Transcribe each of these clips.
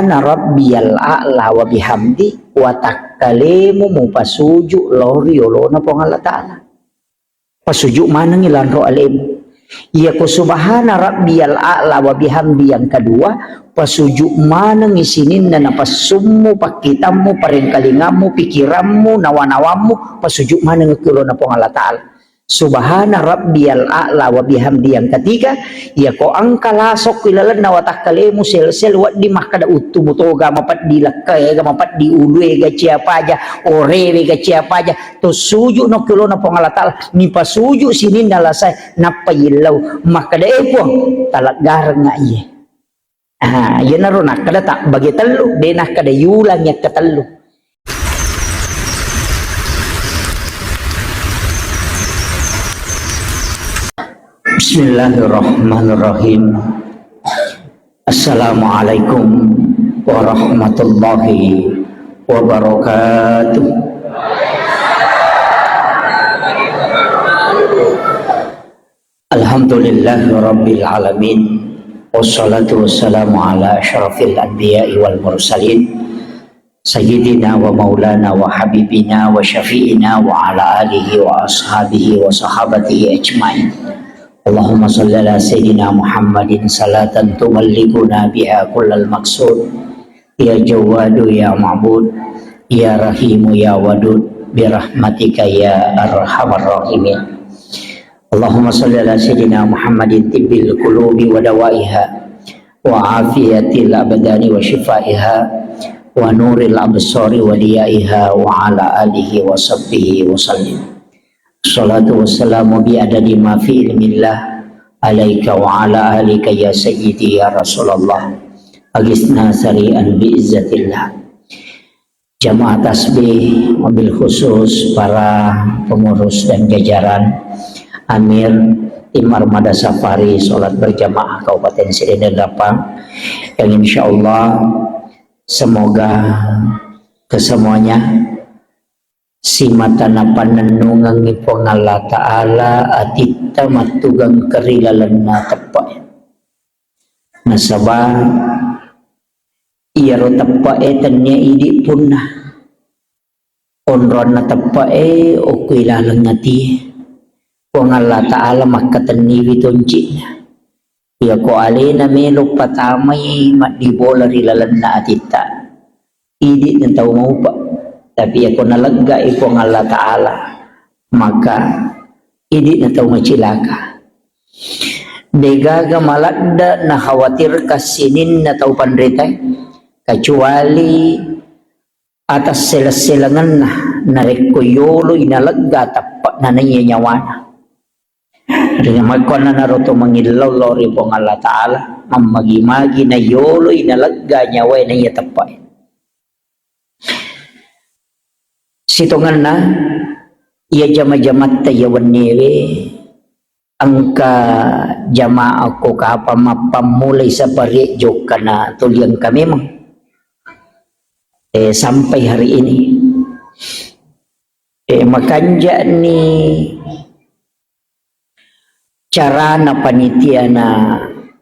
subhana rabbiyal a'la wa bihamdi wa takkalimu mupasuju lori olona po Allah Ta'ala. Pasuju mana ngilan ro alim. Iya ko subhana rabbiyal a'la wa bihamdi yang kedua, pasuju mana ngisinin na napasummo pakitamu parengkalingamu pikiranmu nawanawamu pasuju mana ngikulo na po Allah Ta'ala. Subhana rabbiyal a'la wa bihamdi yang ketiga, ya ko angka lasok kilalan na watak kalemu sel wat di mah kada utu mutoga mapat di lakay ga mapat di ulwe ga siapa aja orewe ga siapa aja to suju no kilo na Allah Ta'ala ni pasuju sinin dalasay napayilaw makada po talagar nga iye. Yan na ron kada tak bagi talo denah kada yulang yak katalo. Bismillahirrahmanirrahim. Assalamualaikum warahmatullahi wabarakatuh. Alhamdulillahirabbil alamin. Wassalatu wassalamu ala asyrafil anbiya'i wal mursalin. Sayyidina wa maulana wa habibina wa syafi'ina wa ala alihi wa ashabihi wa sahabatihi ajma'in. Allahumma salli ala sayyidina Muhammadin salatan tumallikuna biha kullal maqsud. Ya Jawadu ya Ma'bud, ya Rahimu ya Wadud, birahmatika ya arhamar rahimin. Allahumma salli ala sayyidina Muhammadin tibbil qulubi wa dawaiha wa afiyatil abdani wa shifaiha wa nuril absari wa liyaiha wa ala alihi wa sahbihi wa sallim. Salatu wassalamu bi adadi ma fi ilmillah alaika wa ala alika ya sayyidi ya Rasulullah agisna sari'an bi izzatillah. Jamaah tasbih mobil khusus para pengurus dan jajaran Amir Tim Armada Safari Salat Berjamaah Kabupaten Serdang Dapang yang insyaallah semoga kesemuanya si mata napanenungang ipong Allah Ta'ala atita matugang karilalan na tepa nasaba iyaro tepa tanya idi pun na onron na tepa o kuilalang ngati pong Allah Ta'ala makataniwi tonci iya ko alina melok patamay madibola rilalan na atita idi ng tao mo pa. Tapi ako nalagga ipong Allah Ta'ala maka hindi na tayo macilaka. Degaga malagda na khawatir kasinin na tayo pandritay kecuali atas sila-silangan na narekuyolo inalagga tapak na nanyanyawana. Dengan magkon na naroto mangilaw lori pong Allah Ta'ala mamagi-magi na yolo inalagga nyaway na iya tapak. Situngan na iya jama-jamat tayawan niwe angka jamaah ko kapa mapamulay sa pariyo ka na tulyang kami mo sampai hari ini makanja ni cara na panitia na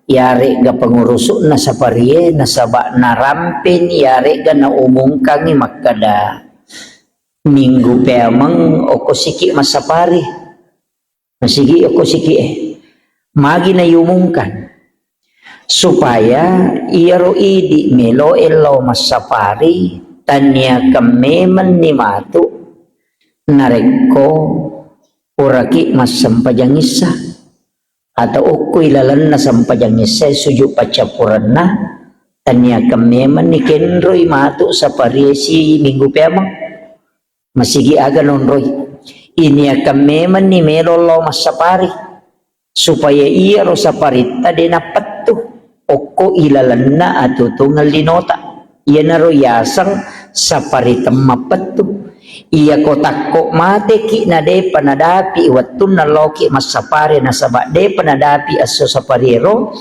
yari ga pangurusok na sa pariye na saba na rampin yari ga na umungkang makada minggu pemang oko siki masapari masigi oko siki magi na yumungkan supaya iyaro idi melo elo masapari tanya kameman ni matu nareko uraki mas sampajang isa atau oko ilalan na sampajang isa suju pacapuran na tanya kameman ni kenroy matu sapari si minggu pemang masigi aga nonroy ini akan meman ni melolo masapari supaya iya ro sapari tadi napat tu oko ilalan na atu tungal dinota iya naro yasang sapari temapet tu iya kotak ko mate ki na de panadapi watun na loki masapari na sabak de panadapi aso sapari ro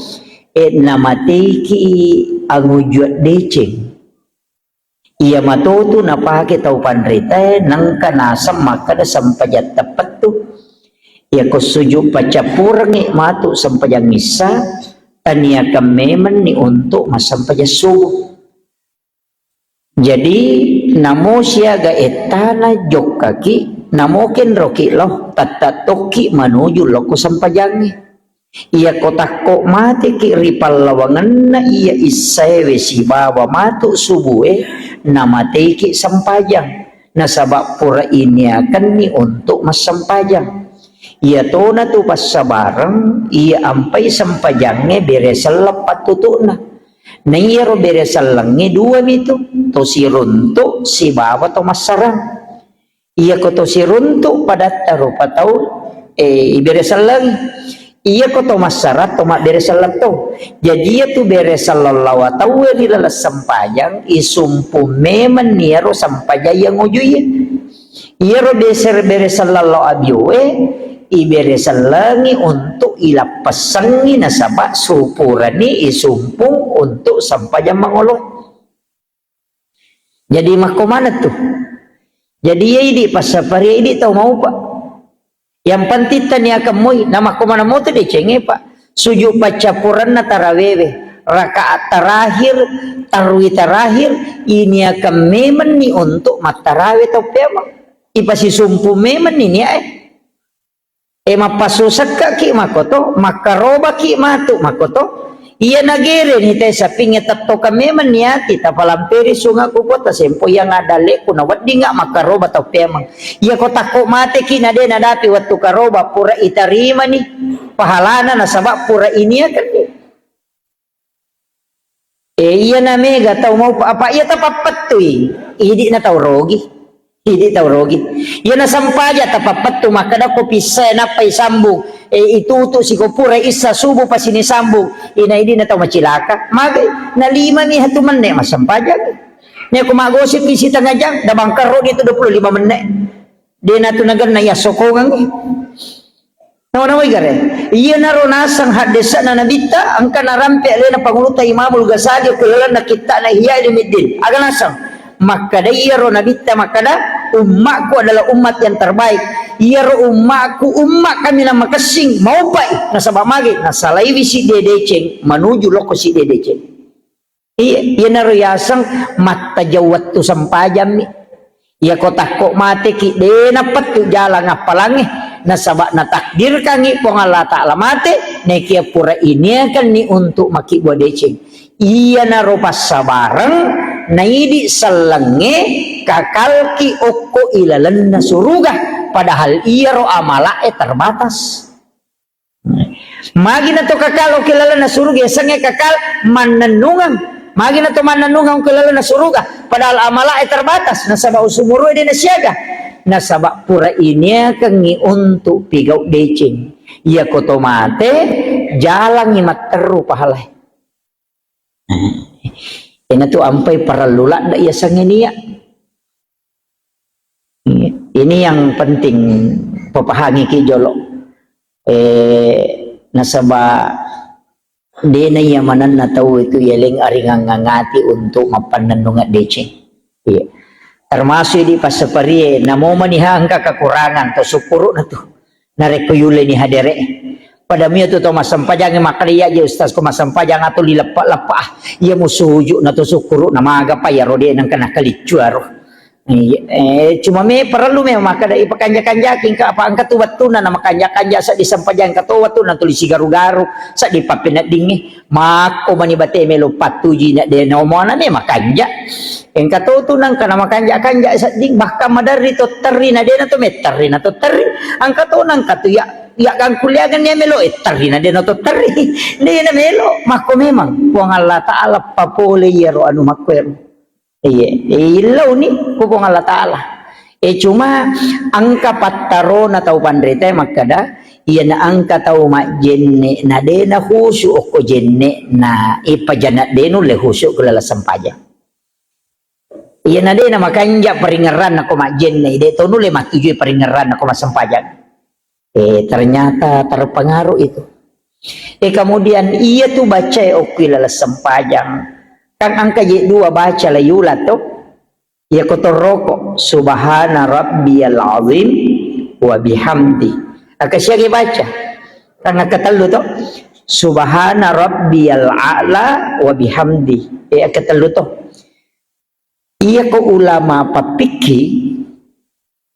namate ki angujuat deceng iya matuto na pake tau pandrite nang kanasam makada sampajat tepat tu iya ko suju pacapurangi matu sampajang isa tania kameman ni untuk masampajat subuh Jadi namo siaga etana jok kaki namokin roki loh tata toki manuju loko sampajangi. Ia kotak kok mati ki ripal lawangan na ia isawe si bawa matu subuhe nama teki sampajang. Nasabak pura ini akan ni untuk mas sampajang. Ia tona tu pas sabarang ia ampai sampajangnya beresal lepat tutuna. Na iya ro beresal langi dua itu to si runtuk si bawa to mas sarang. Ia ko to si runtuk pada taruh patau beresal lagi. Iya ko to masarat to mak beresal to. Jadi ia tu beresal lawa tau di lalas sampajang isumpu memen niya ro sampajang ujuye. Iya ro beresal lawa abiwe i beresal langi untuk ilapasangi nasabak supurani isumpung untuk sampajang mangolong. Jadi mah mana tuh? Jadi ya ini pas sapari ini tahu mau pak. Yang pantitan ya kamu nama kumana mo tu dicenge pak sujud baca Quran na tarawewe rakaat terakhir tarwi terakhir ini akan memen ni untuk matarawe tau pema ipasi sumpu memen ini mapasusak ki makoto makaroba ki matu makoto iya nagere ni te sa pinget tatto kami man niya kita palampiri sunga ko ta sempo yang adale ko na waddi nga makaroba taw pemang iya ko tako mate kinade na dapi wattu karoba pura itarima ni pahalana na sabab pura ini kan iya na mega taw mau apa iya tapapatui idi na taw rogi hindi taw rogi iya na sampaja tapapatu makada ko pisay na pay sambung ituto si kupura isa subo pa sinisambong ina hindi na taw macilaka magay na lima ni hatuman ne masampajag niya kumagosip bisita nga dyan dabang karo dito 25 menit di na tunagan na yasokongan naway gare iya na ronasang hadesa na nabita ang kanarampi alin na panguluta Imamul Ghazali kulala na kita na hiya ilimidin aga nasang makada iya ro nabita makada umatku adalah umat yang terbaik iya ro umatku umat kami na makasing mau baik nasabak magi nasalaiwi si dedeceng menuju loko si dedeceng iya na ro yasang mata jawat tu sampajam iya kotak kok mati ki de napat tu jalan apalangi nasabak na takdir kangi pongala ta'ala mate nekia pura ini akan ni untuk maki buat deceng iya na ro pas sabarang naidi salenge kakalki oko ilalan na suruga padahal iya ro amala terbatas magi na to kakal o kilala na suruga sange kakal mananungang magi na to mananungang kilala na suruga padahal amala terbatas nasaba usumuro di nasyaga nasaba pura ini kangi untuk pigaw decing iya koto mate jalang imat teru pahalay ina tu ampai para lula da iya sangenia ini yang penting papahagi ki jolo nasaba dena yamanan na tahu itu yeling aringang ngangati untuk mapananunga dece iya termasuk di pasapari namo maniha angka kekurangan to supuru na to narekuyule ni hadere pada mia tu masampajang makaliya je ustaz ko masampajang atau lilepak-lepak ia musuju na to sukuru na maga pa ya rode nang kana kalicuaro cuma me perlu me maka dai pakanja-kanjaking ka apa angkat watuna na makanja-kanja sa disampajang ka to watuna tulis garu-garu sa di papinat dingi mako manibate melo patuji na de no mo na me makanja en katutunan kana makanja-kanja sa ding bahkan madari to terri na de na to meterri na to terri ang katunan katuya ya kan kuliahan niya melo terri na de na to terri de na melo mako memang kuang Allah taala papole yero anu makwero ilaw ni kung Allah taala cuma angka pataro na tau pandrite makada iya na angka tau ma jenne na de na husu ko jenne na ipajana de no le husu kulala sampaja iya na de na makanja peringeran ako ma jenne de to no le matuju peringeran ako masampaja ternyata terpengaruh itu kemudian iya tuh baca okilala sampajang kan angka dua baca layula to ya kotoroko subhana rabbiyal azim wa bihamdi akasya baca karena katalu to subhana rabbiyal a'la wa bihamdi katalu to Iya ko ulama papiki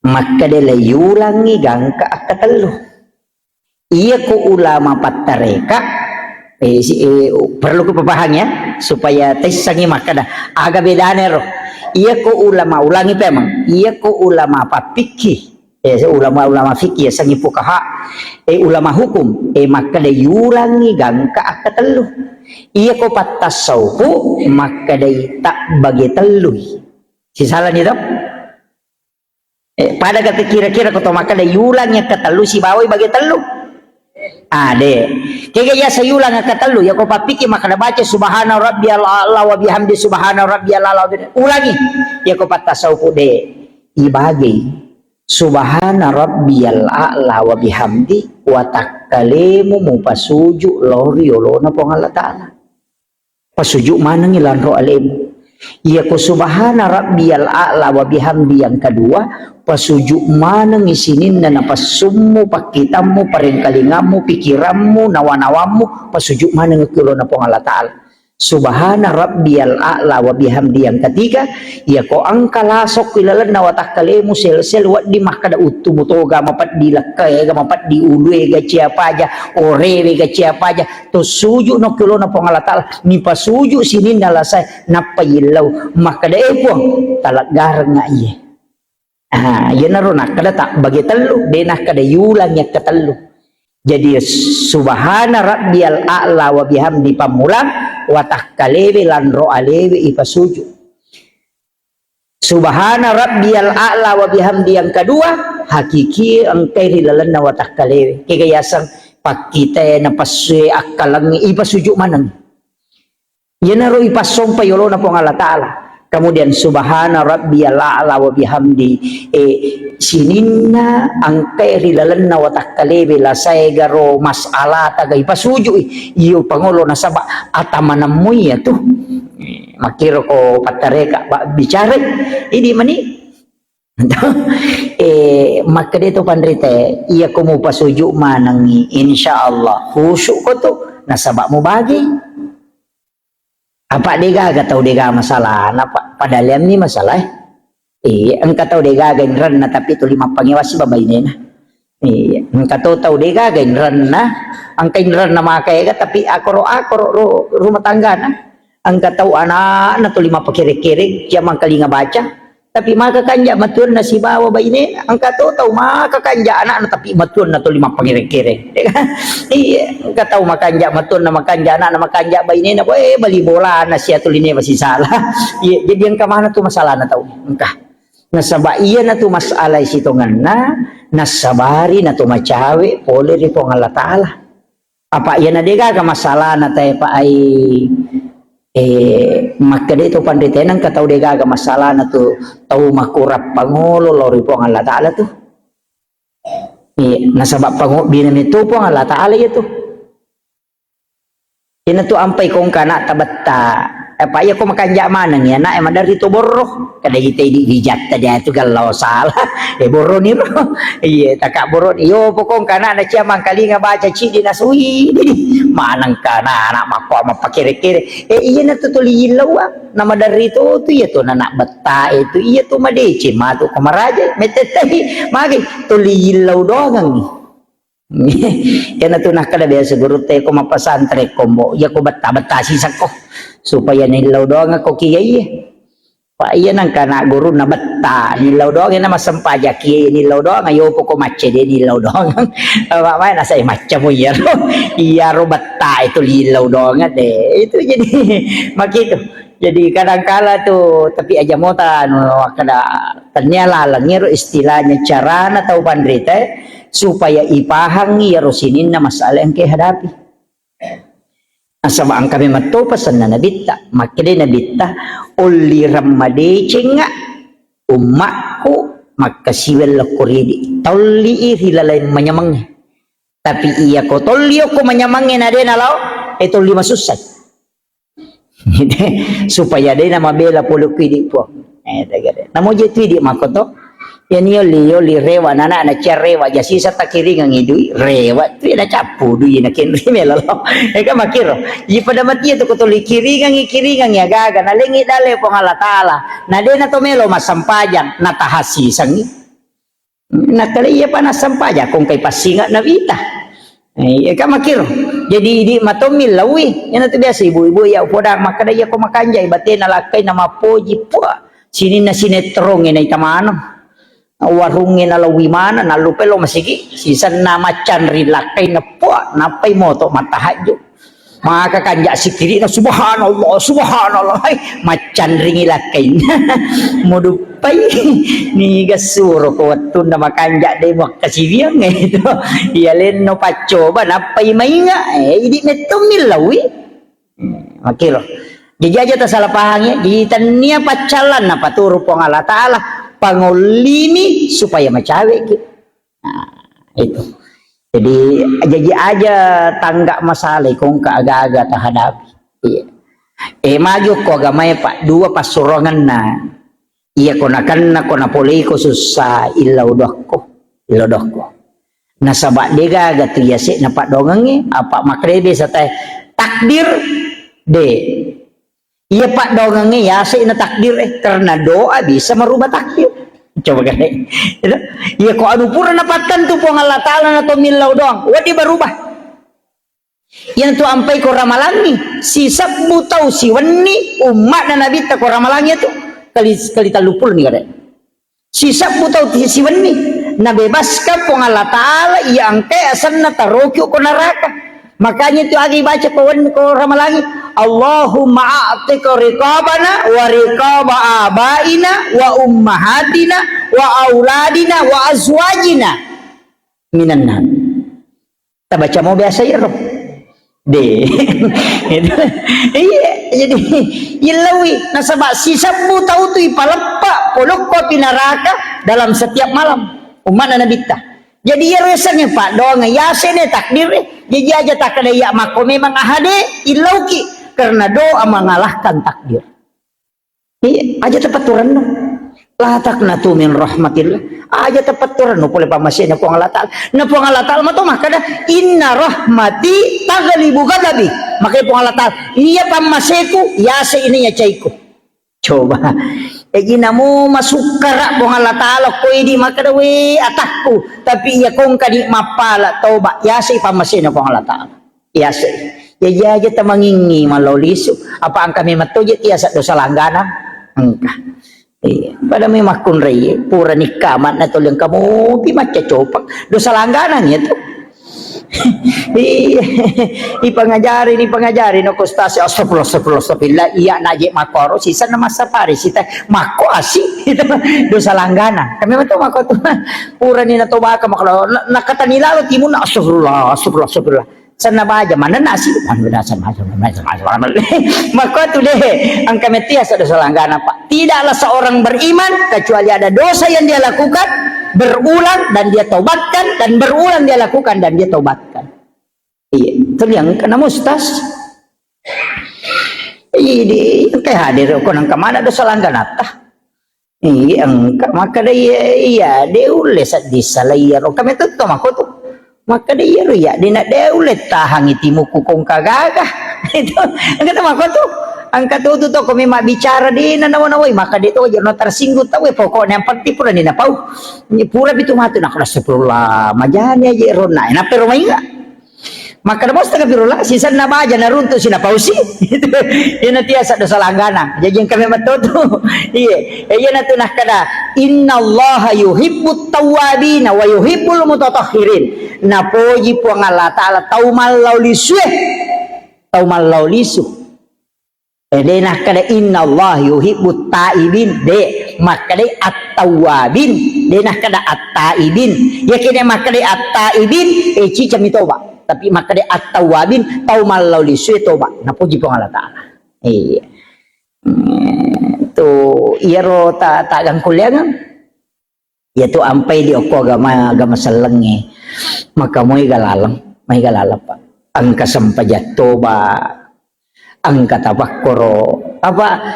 maka dela yulangi gangka akatalo. Iya ko ulama patareka perlu ko papahang ya supaya tesangi maka dah aga bedane ro. Iya ko ulama ulangi pemang. Iya ko ulama papiki ulama fikih sangi fuqaha ulama hukum maka de yulangi gangka akatalo. Iya ko patasawfu maka de tak bagi telu. Si salah ni tau? Pada kata kira-kira kau maka de yulangnya katalu si bawai bagi telu. Ade, kaya sa yulang katalu ya ko papiki maka na baca subhana rabbiyal a'la wa bihamdi subhana rabbiyal a'la. Ulangi ya ko patasawfu de ibagi subhana rabbiyal a'la wa bihamdi wa takkalimu mupasuju lori olona po Allah Ta'ala. Pasuju mana ngilan ro alim. Iya ko subhana rabbiyal a'la wa bihamdi yang kedua pasuju mana ngisinin na napasummo pakitamu parengkalingamu pikiranmu nawanawamu pasuju mana ngikulo na po Allah Ta'ala. Subhana rabbiyal a'la wa bihamdi yang ketiga ya ko angka lasok kilalan na watak kalemu sel wat di makada utu mutoga mapat di lakay ga mapat di ulwe ga siapa aja orewe ga siapa aja to suju no kilo na Allah Ta'ala ni pasuju sinin nalasay napayilaw makada po talaggar nga iye. Yan na ron kada tak bagi telu denah kada yulang yak katelu. Jadi subhana rabbiyal a'la wa bihamdi pamulang wa takkalewe lan ro alewe ipasuju. Subhana rabbiyal a'la wa bihamdi yang kedua hakiki angkai rilalan na wa takkalewe. Kagayasan pakita na paswe akalang ipasuju manang. Yan na ro ipasong payolo na po Allah Ta'ala. Kemudian subhana rabbiyal a'la wa bihamdi sininna angkai rilalan na watak kalebe lasay garo masala tagay pasuju iyo pangulo na saba atamanamu ya tuh makiro ko patareka bicara ini mani maka dito pandrite iya ko mo pasuju manangi insyaallah khusyuk ko to nasaba mo bagay. Apa dega gatau dega masalah apa padahal ni masalah engkau tahu dega gain na tapi tu lima pangiwas babay na engkau tahu dega gain na angkai ren na makai ga tapi akoro rumah tangga na engkau tahu anak na tu lima pakiri-kiri jamang kali baca tapi maka kanja matun na si bawa bayi engkau tahu maka kanja anak na tapi matun na tu lima pakiri-kiri engkau tahu makanja matun na makanja anak na makanja bayi na bali bola na siya tuline masih salah jadi engkau mana tu masalah na tahu engkau nasaba iya na tu masalah sitongan na nasabari na tu macawe pole ri po Allah Ta'ala apa iya na dega ka masalah na tayo pa ay maka dito panditenan kataw dega ka masalah na tu tau makurap pangulo lori po Allah Ta'ala tu nasaba pangulo binamito po Allah Ta'ala ito ina tu ampay kong kana tabatta apa ya ko makanja manang ya na dari to borro kada ite di dijat tadi itu galau salah borro ni ro iya taka borro yo pokong kana na cia mangkali nga baca ci di nasui manang kana anak mako mapakire-kire iya na tutuli ilaw nama dari itu ya to nanak beta itu iya to madece matu kamaraja metetay magi tuli ilaw doang yan na to nakada biasa guru te ko mapasantre ko mo ya ko bata sisak ko supaya nilaw doang ako kiyay pa iyan ang kana guru na bata nilaw doang na masampaja kiyay nilaw doang ayo po ko matche de nilaw doang mamaya nasa matcha mo yaro iyaro bata itu nilaw doang de itu jadi makito jadi kadang-kala tuh tapi aja mo ta no kada ternyala langiro istilahnya cara na tau pandrite supaya ipahang yaro sinin na masalah yang kehadapi asaba ang kami matupasan na nabita makili nabita uli ramade cenga umakku makasiwel lakuridi tolli hilalay manyamang tapi iya ko tolli ko manyamang na din alaw ito lima susay supaya din na mabela pulukidi po namo jetwi di makoto Yan yoli rewa na rewa ya sisa takiri ng idui rewa tu na capu du na kinri melalo eka makiro yi pada mati tu kutuli kiri ng ya gaga na lingi dale po ngalatala na de na to melo masampajang na tahasi sangi na kaliya pa na sampaja kung kay pasinga na vita eka makiro jadi di matomil lawi yan tu biasa ibu-ibu ya poda makadaya ko makanjay bate na lakay na mapoji po sini na sinetrong inay tamano warungin na lawimana na lupelo masigi sisan na macan rilakay na po napay moto matahajo mga kakanja si kiri na subhanallah ay macan ringilakay modupay ni gasuro ko watun na makanja de mo kasibiyang ito iyalin no pacoba napay mainga hindi meto milawi makiro jadi aja tasalapahangnya di tania pacalan na paturo po ng Allah Ta'ala pangulini supaya macawe gitu. Nah, itu. Jadi aja tangga masalah kung kaaga-aga tahadapi. Iya. Maju ko gamay pa dua pasurongan na. Iya ko nakan ko napuli ko susah ilaw ko. Nasaba dega gatu yasi na padongangi apa makrebe sa tay takdir de. Iya pak dongangi yasi na takdir karena doa bisa merubah takdir. Coba kan iya kok anu pura napatan tu po Allah Ta'ala na to milaw doang wadi berubah yan tu ampai ko ramalangi si sabbu tau si wani umat na nabi ta ko ramalangi tu kali talupul ni kada si sabbu tau si wani na bebaskan po Allah Ta'ala iya angke asan na tarokyo ko neraka makanya itu lagi baca ko ramalangi Allahumma a'tika riqabana wa riqaba abaina wa ummahatina wa auladina wa azwajina minan nar. Kita baca mau biasa ya roh. Iya jadi ilawi nasaba sisabu tahu tu ipalepa polok ko pinaraka dalam setiap malam umat Nabi ta. Jadi ya rasanya pak doang ya sene takdir jadi aja tak ada ya mako memang ahade ilauki karena doa mengalahkan takdir. Iya aja tepat turun no. La taqnatu min rahmatillah. Aja tepat turun no boleh pamasih na po Allah Ta'ala. Na po Allah Ta'ala mato makada inna rahmati taghlibu ghadabi. Makanya po Allah Ta'ala iya pamasiku ya se ini ya caiku. Coba gina mo masukara po Allah Ta'ala ko di makada we atakku tapi iya kong kadi mapala toba ya se pamasih na po Allah Ta'ala. Ya se ya aja tamangingi malolisu apa ang kami matujit tiasa dosa langgana engka pada may makun rey pura nikamat na tulang kamu di maca copak dosa langganan itu ipangajari no kostasi astagfirullah iya naje makoro sisa na masapari sita mako asi itu dosa langganan kami matu mako tu pura ni natobaka makalo nakatanilalo timun astagfirullah sana baja mana nasi maka tu deh ang kami tiasa dosa langgana pak tidaklah seorang beriman kecuali ada dosa yang dia lakukan berulang dan dia taubatkan dan berulang dia lakukan dan dia taubatkan iya itu yang kena mustas iya kayak hadir ko nang kamana dosa langgana tah iya maka dia ules di salayar kami tu mako tu maka dia ya dia ulet tahang itimu kukong kagagah itu angkat mako tu angkat tu kami mak bicara di nanawanawai maka dia tu jangan tersinggung tahu pokoknya yang penting pura ni napau ni pura itu matu nak astagfirullah majani aja rona na pero mainga maka bos tak pirula sisan na baja na runtu sina pausi itu ina tiasa dosa langgana jadi kami matu tu iya na tu nak kada innallaha yuhibbut tawwabin wa yuhibbul mutatahhirin na poji po ang Allah Ta'ala taumal laulisu de na kada innallaha yuhibbut taibin de makade at-tawwabin de na kada at-taibin yakine makade at-taibin cica mitoba tapi makade at-tawwabin taumal laulisu toba na poji po ang Allah Ta'ala iya to iyaro tagang kulyangan yaitu ampai di oko agama salengi maka may galalang pa ang kasampajat toba ang katabakkoro apa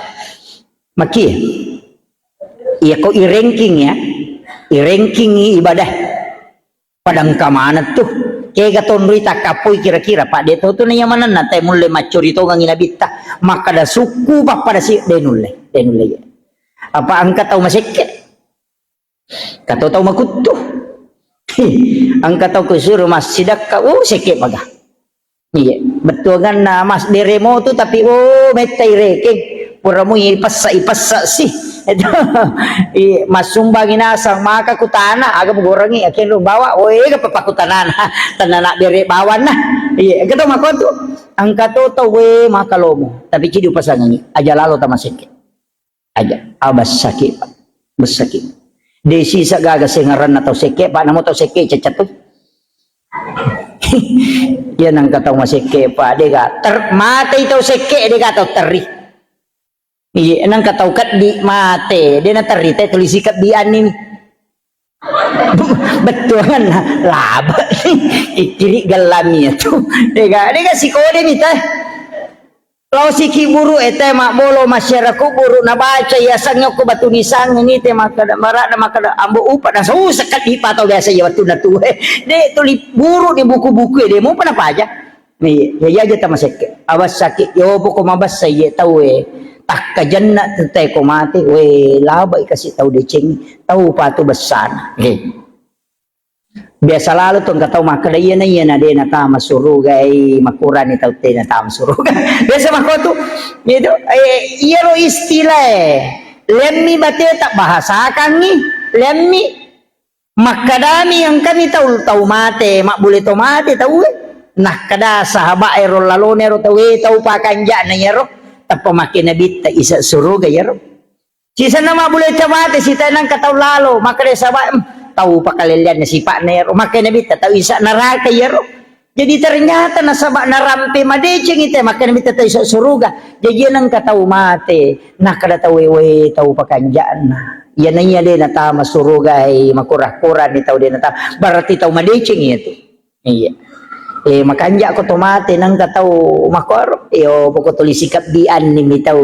maki iya ko i-ranking ya i-ranking ibadah padang kamanat tuh kaya gaton rita kapoy kira-kira pak dito tuh na yamanan na tayo mulai mature ito nga ginabita makada suku ba pada si denule ya apa angka tau masike katau tau makuto angka tau kusuro mas sidak ka sike paga iya betul kan na mas deremo tuh tapi metay reking pura mo ipasa sih itu mas sumbangin asang maka kutana agak mengurangi akin lu bawa kapapakutanan tanana dere bawan nah iya gitu mako tuh angka to maka lomo tapi cidu pasangan aja lalu tamasike aja abas sakit pak besakit desi sagaga sengaran atau seke pak namo tau seke cacat tuh yan ang kataw masike pa dega matay tau seke dega tau teri iya nang kataw kat di mate dia na teri tay tulisikat di anin betul kan laba ikiri galami itu dega si kode mita kalau si kiburu mak bolo masyarakat buru na baca ya sangyo ko batunisan ni te makada mara na makada ambo upa na sakat di patau biasa ya watu na tuwe de tuli buru di buku-buku de mo pa na paja ni ya aja ta masake awas sakit yo ko mabas saya tahu tak kajanna tetay ko mati labay kasi tahu deceng tahu patu besar biasa lalu tuh nggak tahu makada iya na de na tama suruga makuran ni tahu te na tama suruga biasa mako tuh gitu iya lo istilah lemmi bate tak bahasa kangi lemmi makadami yang kami tahu mate mak boleh to mate tahu nah kada sahabat ero lalu nero tahu pakanja na yero tapos makin nabita isa suruga yero sisa nama boleh camate si tanang kataw lalo makada sahabat tahu pakalilian na si Pak Nero makanya nabita tahu isa naraka yero jadi ternyata nasabak narampe madeceng ite makanya nabita tahu isa suruga jadi nang kataw mate nakada tahu tahu pakanjaan na yan na din na tama suruga makurah-kurah ni tahu din na tama berarti tahu madeceng itu iya makanja ko tomate nang kataw makor poko tulis sikap dian ni mitaw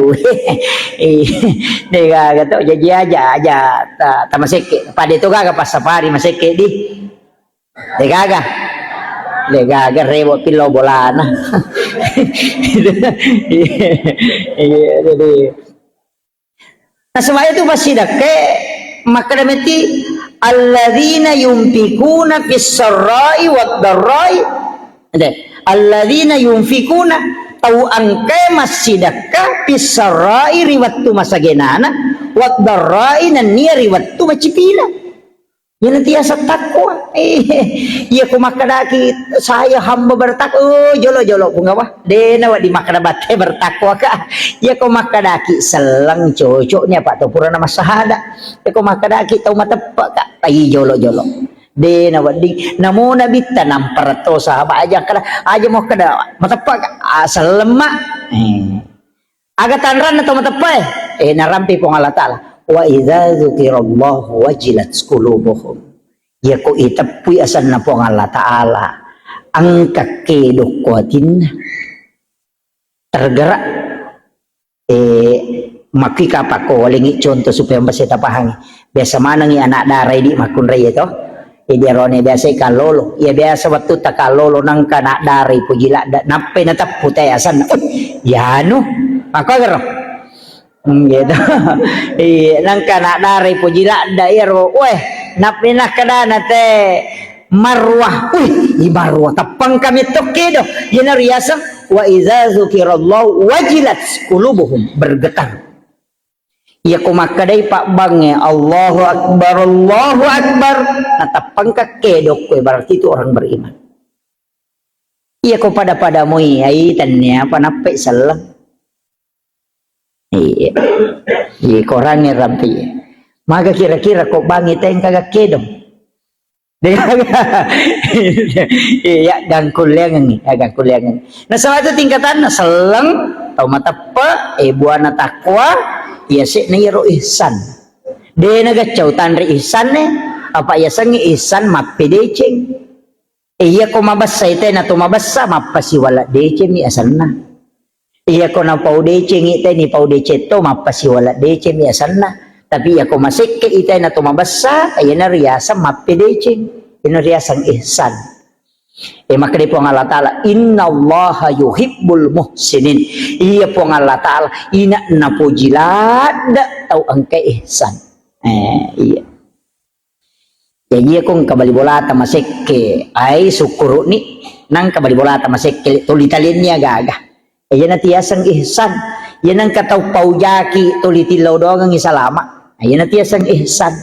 dega gato jadi aja ta maseke pada itu gaga pas safari maseke di dega rewo pilo bolana nah semua itu pasti dake makadameti alladzina yunfikuna fis sarai wad darai alladzina yunfikuna tau angkai masidaka pisarai riwattu masagenana wad darai nan niya riwattu macipila yan tiasa takwa iya ko makadaki saya hamba bertakwa jolo pungawa dena wa di makadabate bertakwa ka iya ko makadaki selang cocoknya pak topura nama sahada iya ko makadaki tau matepa ka ay jolo de na wadi namo nabita namparato sahabat aja mau kada matepa asal lemak agatan ran atau matepa narampi pong Allah taala wa idza dzukirallahu wajilat qulubuhum ya ko itapui asan na pong Allah taala ang kakedokuatin tergerak makika pa ko walingi contoh supaya mbase tapahangi biasa manangi anak darai di makun ray itu dia rone biasa kalolo ya biasa waktu tak kalolo nang kana dari pujila nape na tap putay asan ya no ako garo gitu nang kana dari pujila dairo nape na kada nate marwah marwah tapang kami tokedo yana riasa wa idza zukirallahu wajilat qulubuhum bergetar iya kumakadai pak bangnya Allahu Akbar natapang kakedok ko berarti itu orang beriman iya ko pada mo tannya panape salam iya korangnya rampi maka kira-kira ko bangi tayong kagakedong iya gangkuliangan nasa itu tingkatan nasalang tau matapa buana takwa ya sik niro ihsan de nagacau tanri ihsan apa ya sangi ihsan mapedeceng iya ko mabasa ite na tumabasa mapasi wala deceng mi asanna iya ko na paudeceng ite ni paudece to mapasi wala deceng mi asanna Tapi ya ko masik itay na tumabasa, ayan na riyasa mapidecing, ina riyasang ihsan. Maka po ang Allah Ta'ala, inna allaha yuhibbul muhsinin. Iya po ang Allah Ta'ala, ina na po jilad tau ang kaihsan. Iya. Jadi kung kabalibolata masike ay sukuro ni nang kabalibolata masike tulitalin niya gaga. Ayan na tiyasang ihsan. Yan ang kataw paujaki tulitilaw doang ang isalama. Ayan na tiyasang ihsan.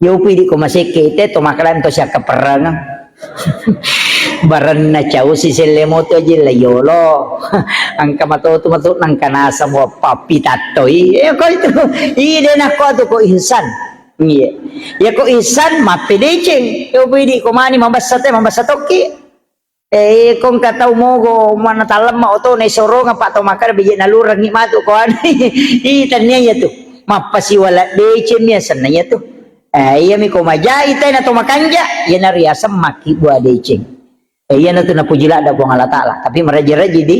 Yo pwede ko masike ite tumakalan to siya kaparangan. Baran na chow si Selemoto jila yolo ang kamatuto ng kanasa mo papitatoy ko ito ide na ko ato ko ihsan ya ko ihsan mapideching yo pwede ko mani mambasatoki kung kataw mo ko manatalam mo to na isoro nga pato makar bigyan nalurang ni mato ko itan niya to mapasiwala dechin niya san na niya to iya mi ko majai tay na tumakanja yan na riyasam makibwa dechin yan na to na pujila da po ang Allah Ta'ala tapi maraji-raji di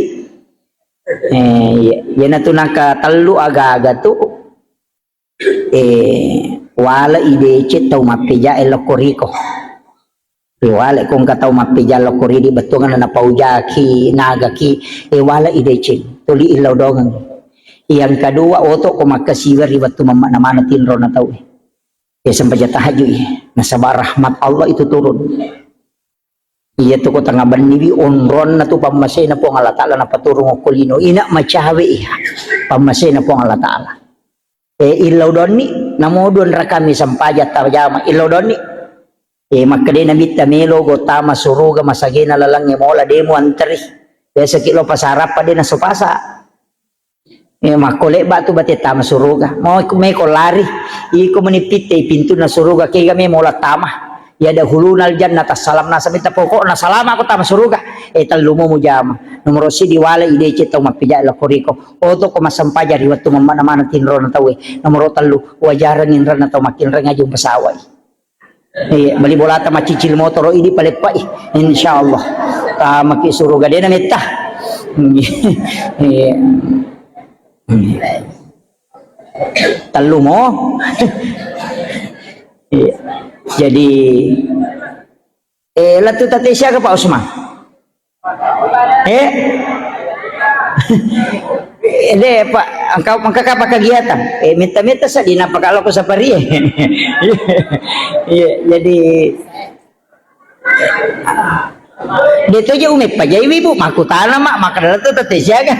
yan na to nakatalo aga-aga to wala idecit tau mapija elokoriko wala kung kataw mapija elokoridi batungan na napaujaki nagaki wala idecit tuli ilaw dongan yang kedua oto ko makasiwer ribat tu namanatin ro na tau sampai tahajud nasaba rahmat Allah itu turun iya tu ko tanga banibi onron na tu pamasay na po ang Allah Ta'ala na paturong kulino ina macahawi pamasay na po ang Allah Ta'ala ilaw doon ni namodon ra kami sampajat tajama ilaw doon ni makade na bita melo go tama suruga masagina lalang mola demo antri besa kilo pasarap pa din na supasa makole ba tu bati tama suruga mau may ko lari iko manipit pintu na suruga kay kami mola tama ya da hulunal janna tasalam na samita pokok na salama ko tama suruga talumo mo jama numero si diwala ide citaw mapija la koriko oto ko masampaja riwat tu mamana tinro na tawe numero talu wajaran inra na taw makinra nga yung pasaway balibolata macicil motor ini palit pa insyaallah ta makisuruga din na mita telu mo jadi latu tati siya ka Pak Usman Pak engkau mengkakapa kegiatan minta-minta sa dinapakalo ko sa pari jadi dito aja umit pa jay ibu makutana mak makadala tu tati siya ka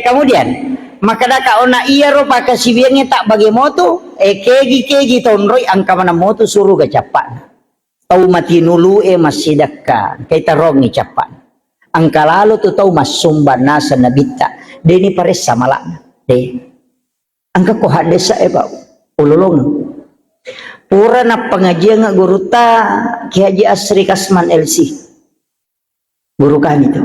kemudian makada kaona iya ro pakasibiangnya tak bagi moto kegi tonroy ang kamana moto suruh gacapan tau mati nulu masidakka kay tarong ni capan ang kalalo tu tau masumban nasa nabita deni pares samalana ang kakuha desa ba ululong pura na pengajian nga guru ta Ki Haji Asri Kasman LC guru kami tu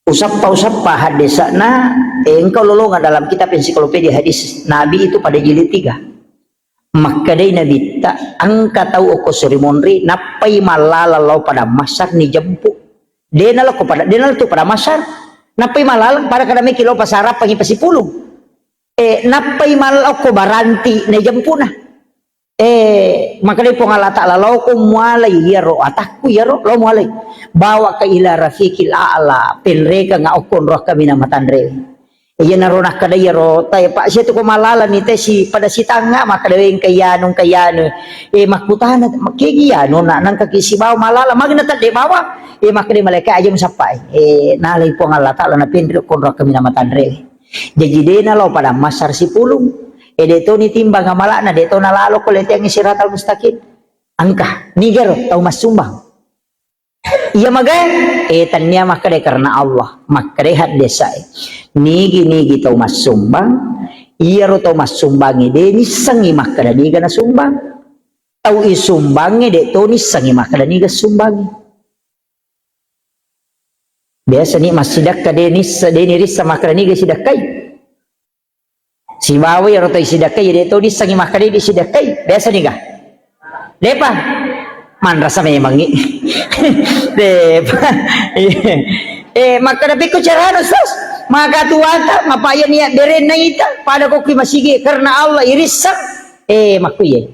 usap pa hadisa na engkau lolongan dalam kitab ensiklopedia hadis Nabi itu pada jilid 3 makadai Nabi tak angka tahu oko serimonri napai malala lau pada masar ni jempu denal tu pada masar napai malala pada kadami kilo pasarap pangi pasipulung napai malala ko baranti ni jempu na makadai po Allah Ta'ala lau ko mualay yaro atakku yaro lau mualay bawa ke ila rafiqil a'la pilreka nga okon roh kami na matandre iya naronah kada yaro tay pak siya ko malala ni si pada si tanga makadawing kayano makutana makigiyano na nang kakisibaw malala magnata de bawa makadai malaka aja musapay nalay po ang Allah Ta'ala na pinro kon roh kami na matandre jadi dena lau pada masar si pulung deto ni timbang gamala na deto nalalo ko lete ang isiratal mustaqim angka niger tau masumbang iya magay tanya makade karena Allah makade hadesa nigi tau masumbang iya ro tau masumbangi de ni sangi makada niga na sumbang tau isumbangi deto ni sangi makada niga sumbangi biasa ni masidak ka de ni risa makada niga sidakai si bawi roto isidakai jadi itu disangi makade disidakai biasa nih gak depa man rasa memangi depa maka tapi ku cara sus maka tuwata mapaya niya beren na ita pada ko masigi karena Allah irisak makuye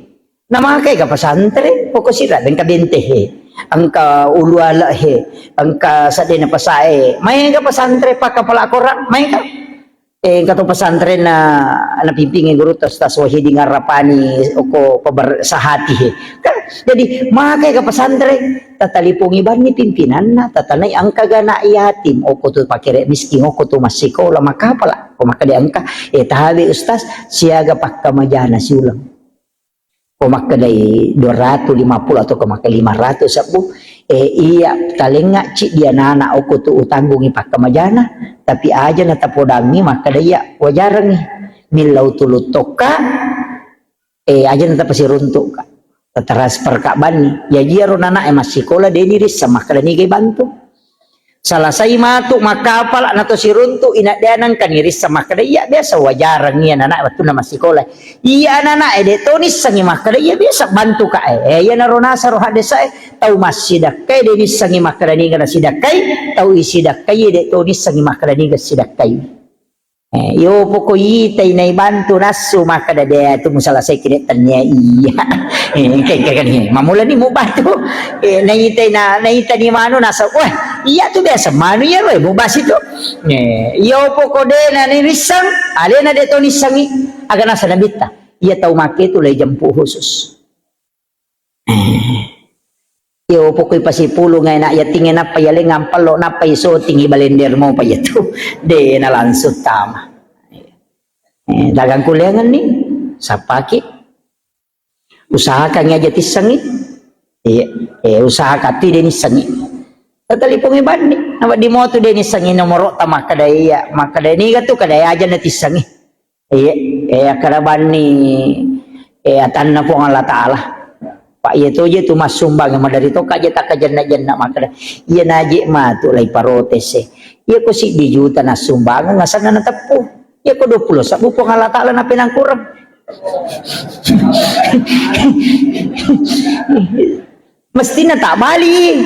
namakai ka pasantre poko sira ben ka bente angka uluala angka sade na pasae may ka pasantre pa kapala koran may ka kato pesantren na napimpingin guru tas wahidi ngarapani oko sa hati kan jadi makai ka pesantren tatalipong iban ni pimpinan na tatanay ang kagana yatim oko tu pakire miskin oko tu masiko la makapala o makadi angka tahabi ustaz siaga pakkamajana siulang o makadai 250 atau ke 500 sabu iya talenga cik dia nana oko tu utanggungi pakkamajana tapi aja na tapodangi maka daya wajarang ni milau tulut toka aja na tapasiruntuk ka transfer ka bani ya jiro nana masih sekolah deni ris sama kada ni bantu salah sai matuk maka pala na to siruntuk ina danan kan iris sama kada ya biasa wajarang ni anak batu na masih sekolah iya anak de tonis sangi maka daya biasa bantu ka ya na rona saroh desa tau masidakai deni sangi maka ni kana sidakai tau isidakai de tonis sangi maka ni ga sidakai yo pokoi tay nay bantu nasu maka dada tu musala sai kire tanya iya kan ni mamula ni mo bantu nayitay ni mano nasa wah iya tu biasa mano ya roy mo basi tu yo poko de na ni risang ale na de to ni sangi aga nasa nabita iya tau make tu lay jampu khusus yo pokoi pasipulo ngay na ya tingin na payaling ang palo na paiso tingi balender mo pa yato de na lansot tama dagang kulengan ni sa paki usaha ka nga jati sangit usaha ka ti deni sangit tatalipong iban ni nawa di mo to deni sangit nomoro tama kadaya makadani ka to kadaya aja na ti sangit karaban ni atan na po ang Allah Ta'ala Pak itu je tu masumbang yang dari to kaje tak kajen-jen nak makan. Ia naji ma tu lai parotes Ia ko si di juta na sumbangan ngasan na tepu. Ia ko 20 sabu po Allah Taala na pinangkurang. Mesti na tak bali.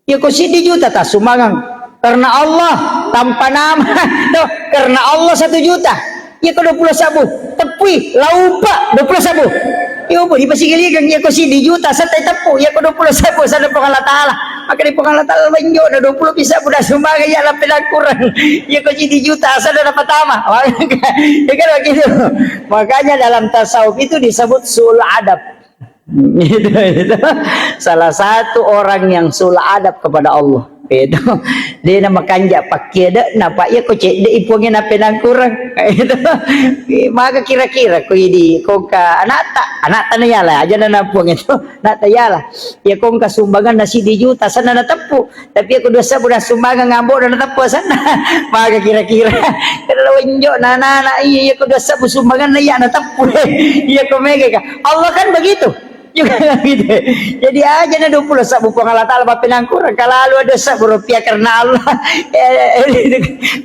Ia ko si di juta ta sumbangan karena Allah tanpa nama. No, karena Allah 1 juta. Ia ko 20 sabu. Tepui laupa 20 sabu. Iyo po, di pa sigiligan niya ko si di juta sa tay tapo, iya ko 20 sapo sa po Allah Ta'ala. Maka di po Allah Ta'ala banyo na 20 pisa po na sumagay ya lang pinagkurang. Iya ko si di juta sa na napatama. Gitu. Makanya dalam tasawuf itu disebut sul adab. Itu. Salah satu orang yang sul adab kepada Allah. Itu dia nama kanja pakai dak napa ya ko cek dek ipungnya na pinangkurang itu maka kira-kira ko idi ko ka anak na yala aja na napung itu na tayala ya ko ka sumbangan na si di juta sana na tepu tapi aku dosa budak sumbangan ngambok na tepu sana maka kira-kira kalau wenjo na iya ko dosa sumbangan na ya na tepu iya ko mega Allah kan begitu juga gitu. Jadi aja na 20 sabu po Allah Ta'ala pinangkurang kalalo dosa rupiah karena Allah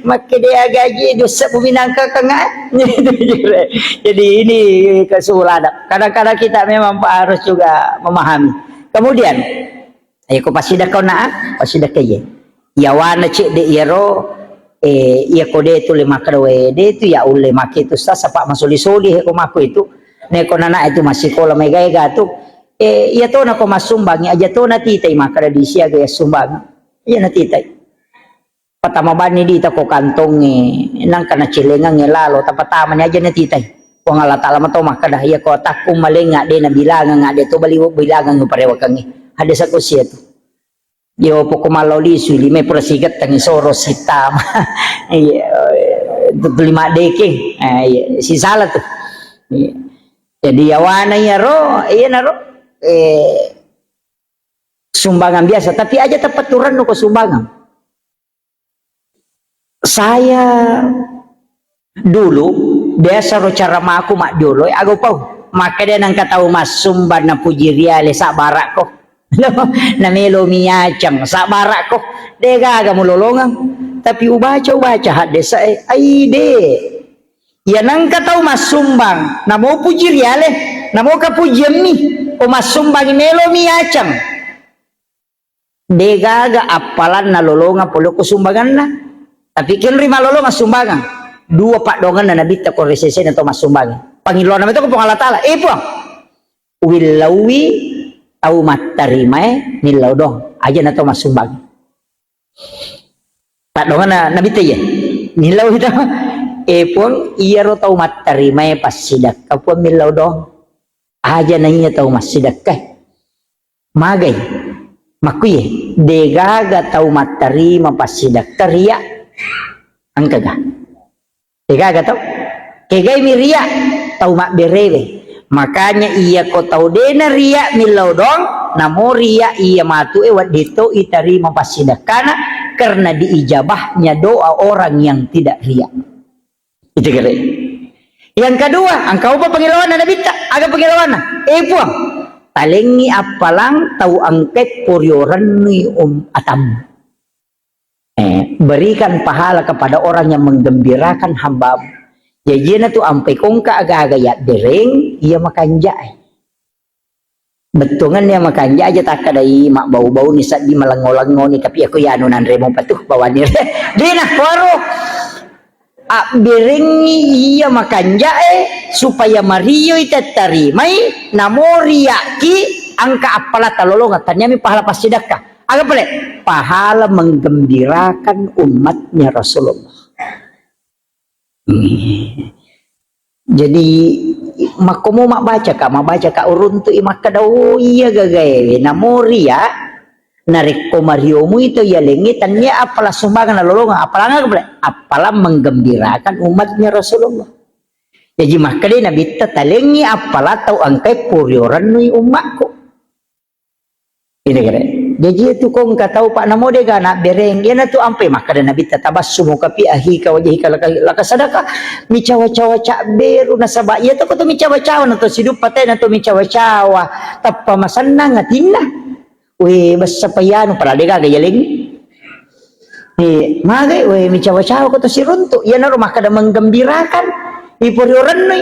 maka dia gaji dosa minangka kanga jadi ini kesuladap kadang-kadang kita memang harus juga memahami kemudian ko pasida kau na pasida kaya yawana cik de iro iya ko de tu lima kadwe de tu ya ule make itu sa pak masuli-suli ko mako itu neko nana itu masih kola megaiga tu iya to na ko masumbang aja to na titay makara di siya gaya sumbang iya na titay patamaban ni dita ko kantong nang kana cilengang lalo tapatama ni aja na titay ko nga latala mato makada iya ko takum malenga de na bilangan nga de to baliwo bilangan ng parewa kang hada sa ko siya to yo po kumaloli suli may prasigat tangi soros hitam iya 5 deke si salah to jadi yawana ya ro iya na ro sumbangan biasa tapi aja tepaturan ko sumbangan saya dulu biasa ro cara maku mak dulu agaw pau maka dia nang kataw mas sumban na puji riale sa barak ko na melo miyachang sa barak ko de gaga mulolongang tapi ubaca hadesa ay de ya nang kataw masumbang na mo puji riale na mo kapujian mi o masumbang melo miyachang de gaga apalan na lolonga polo ko sumbangan na Tapi kinri malolo masumbangan. Dua pak dongan na nabita ko resesen atau masumbangan. Pangiluan naman ito ko pong Allah Ta'ala. Puang. Wilawi au matarimay nilaw dong. Aja na ito masumbangan. Pak dongan na nabita ya. Nilaw ito. Puang iya ro tau matarimay pasidak. Kapuan nilaw dong. Aja na niya tau masidak kay. Magay. Makuye. Degaga tau matarima pasidak. Teriak. Angkaga. Degaga tau. Kegay mi riya. Tau mak berewe. Makanya iya ko tau dena riya milaw dong. Namo riya iya matu wat dito itarima pasidak. Karena diijabahnya doa orang yang tidak riya. Itu kira. Yang kedua, engkau apa pengilawan na nabita? Aga pengilawan na. Puang. Talengi apalang tau angket puryoran ni atam. Berikan pahala kepada orang yang menggembirakan hamba. Jadi na tu ampai kong aga-aga ya dereng, ia makanja. Betungan dia makanja aja tak kadai mak bau-bau ni saat di malango-lango ni tapi aku ya anunan remo patuh bawa ni. Dina koro. Berengi iya makanja supaya Mario itarimai namoriaki angka apalah talolongan tanya mi pahala pasidakah agak boleh pahala menggembirakan umatnya Rasulullah. Jadi makomo mak baca kak urun tu imak kadau iya gagay namoria narik komariomu itu ya lengitannya apalah sumbangan lolongan apalah menggembirakan umatnya Rasulullah. Jadi makanya Nabi talengi apalah tau angkai puryoran ni umatku. Ini kira. Jadi itu kau nggak tahu pak namo dega nak bereng dia tu ampai makanya Nabi tatabas semua kapi ahi kawajihika laka sadaka micawa-cawa cak beru nasabah ya tu kau tu micawa-cawa atau sidup paten atau micawa-cawa tappa masanang ngatinna. Weh basa payano para dega gayaling magai weh micawa-cawa ko to si runtu ya na rumah kada menggembirakan ipuryoran ni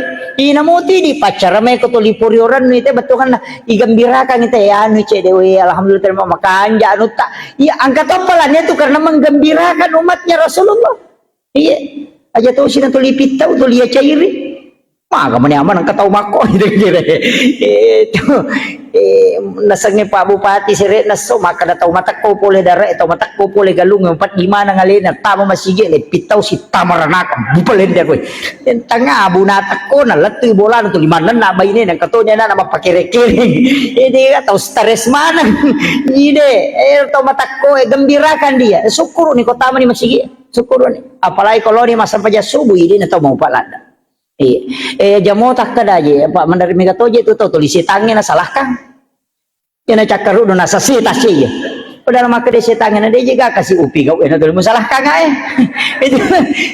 inamuti di pacara me ko to lipuryoran ni te betukan igembirakan ite ya anu cede weh alhamdulillah terima makan ja anu tak ya angkat apalannya tu karena menggembirakan umatnya Rasulullah iya aja tu sina tu lipit tau tu lia cairi maka mana aman angkat tau mako itu nasangnya Pak Bupati sire naso maka datau matak ko pole dara atau matak ko pole galung 45 na ngalena tama masige le pitau si tamaranaka bupalen dia koy en tanga bunatak ko na latuy bola to limanan na bayne nang katonya na mapakire-kiring ini atau stres mana ide to matak ko gembirakan dia syukur ni ko tama ni masige syukur ni apalagi kalau ni masa paja subuh ini atau mau palada jamo tak kada aja Pak Mandari Megatoje itu tahu tulis tangnya na salah kang yana cakar udah nasa sita sih udah lama ke desa tangan dia juga kasih upi kau enak tulis salah kang itu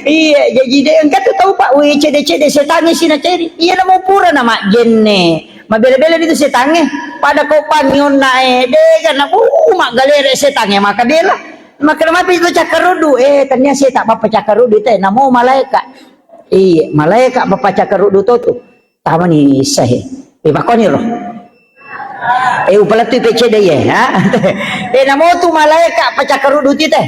iya jadi dia engkau tu tahu Pak weh cede setangnya sih na ceri iya nama pura nama jenne mabela-bela itu setangnya pada kau pangion nae deh kan aku mak galere setangnya maka bela maka nama itu cakar udu ternyata saya tak apa cakar udu teh namo malaikat iya malaikat bapak cakar udu tu tama ni sahe bakoni roh upala tu pece de ye ha namo tu malaikat pacakar udu ti teh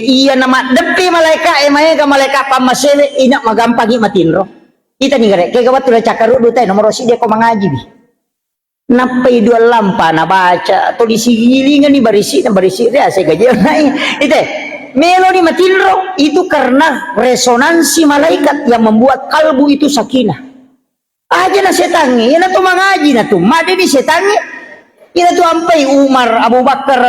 iya nama depi malaikat mae ka malaikat pamasele ina magampagi matin roh kita ni gare kaya gawat tu cakar udu teh nomor si dia ko mangaji bi napai dua lampa na baca tulis gilingan ni barisi dia saya gaji itu melodi matilro itu karena resonansi malaikat yang membuat kalbu itu sakinah aja na setangi ina tu mangaji na tu made di setangi ina tu ampai Umar Abu Bakar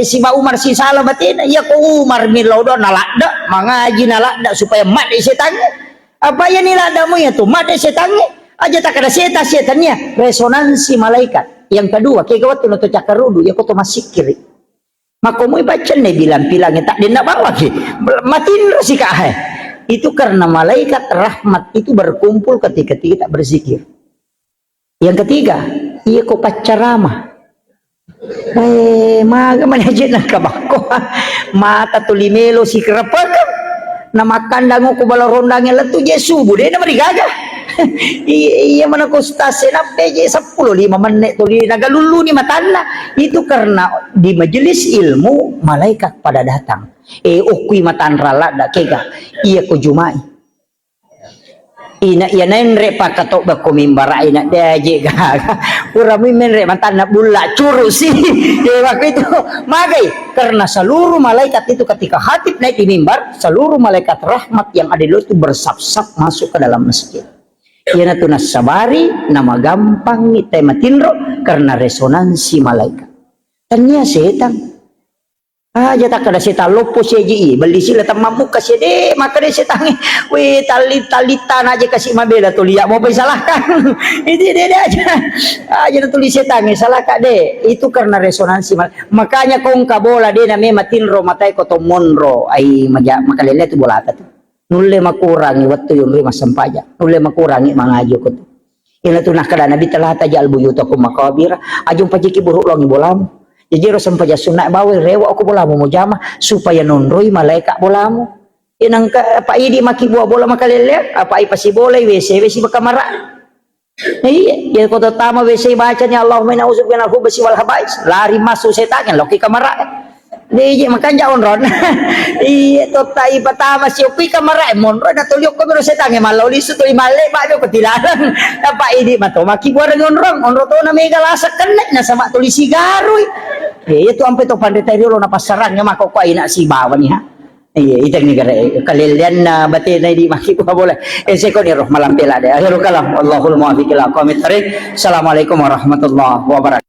si Ba Umar si salah batin ya ko Umar milaudo nalada mangaji nalada supaya made setangi apa ya niladamu ya tu made setangi aja tak ada setannya resonansi malaikat yang kedua kayak gawat tu no cakarudu ya ko to masikiri makomu baca nih bilang-bilangnya tak dinda bawa ki matin si kah itu karena malaikat rahmat itu berkumpul ketika kita berzikir. Yang ketiga iya ko pacarama maga manajin na kabako mata tulimelo si kerapakam na makandango ko balarondangnya letu je subuh deh na marigaga iya mana ko stase na peje 10 5 menit tuli nagalulu ni matanda itu karena di majelis ilmu malaikat pada datang ukui matan rala da kega iya ko jumai ina iya nenre pakato ba ko mimbara ina daje ga urami menre matan na bulla curu sih ya waktu itu magai karena seluruh malaikat itu ketika khatib naik di mimbar seluruh malaikat rahmat yang ada di luar itu bersap-sap masuk ke dalam masjid. Ia tu nasabari nama gampang kita matinro karena resonansi malaikat. Tanya setan. Aja tak ada setan lopo seji beli sila tamamu kasih deh maka deh setangi we talitan aja kasih mabela tu lihat mau salahkan itu dia aja tulis setangi salahkan deh itu karena resonansi makanya kong kabola dia namanya matinro matai koto monro ai maka lele tu bola tu nulle makurangi waktu yung rima sampaja nulle makurangi mangajo ko tu ina tu nakada nabi telah tajal buyutakum makabira ajung pajiki buruk longi bolamu. Jadi ro sampaja sunat bawe rewa aku bolamu mo jama supaya nonroi malaikat bolamu. Inang apa idi maki buah bola makalele apa ai pasi boleh WC bakamara. Iya, ya kota tama WC bacanya Allahumma inna a'udzubika minal khubuthi wal khaba'is. Lari masuk setan loki kamara. Di makanya onron. Iya totai pertama si upi kamara monron na tulyok ko pero setan malaw lisu to imale ba yo ketilaran. Apa idi mato maki buah onron to na mega lasak kenek na sama tulis sigaroy. Itu sampai to pandai tayo lo na pasarang nga makukuha na si bawan niya. Itang negara kalilian na bati na di makikuha boleh. Seko ni roh malam pela de. Akhirul kalam. Allahul muwaffiq ila aqwamit thariq. Assalamualaikum warahmatullahi wabarakatuh.